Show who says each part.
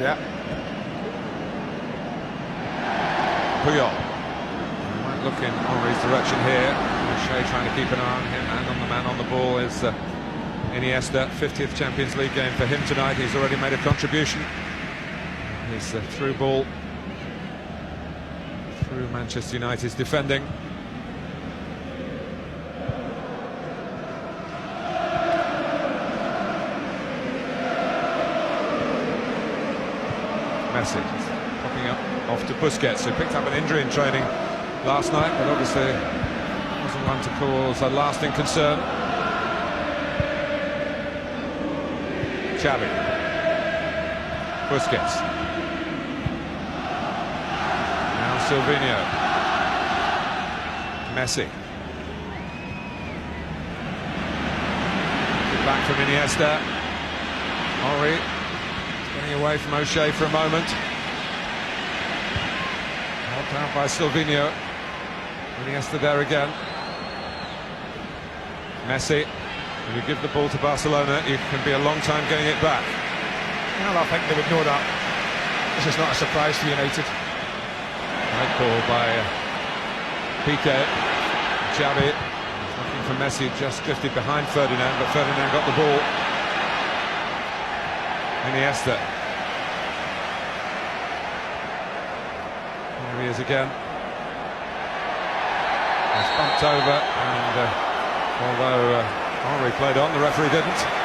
Speaker 1: Yeah.
Speaker 2: Puyol. Might look in Henry's direction here. O'Shea trying to keep an eye on him, and on the man on the ball is Iniesta. 50th Champions League game for him tonight. He's already made a contribution. His through ball through Manchester United's defending. Messi popping up off to Busquets, who picked up an injury in training last night, but obviously wasn't one to cause a lasting concern. Xavi. Busquets. Now Silvinho. Messi. Back from Iniesta. Henry getting away from O'Shea for a moment. Helped out by Silvinho. Iniesta there again. Messi. When you give the ball to Barcelona, it can be a long time getting it back.
Speaker 1: Well, I think they would know that. This is not a surprise for United.
Speaker 2: Right ball by Piqué. Xavi looking for Messi, just drifted behind Ferdinand, but Ferdinand got the ball. Iniesta. There he is again. He's bumped over, and although Henry played on, the referee didn't.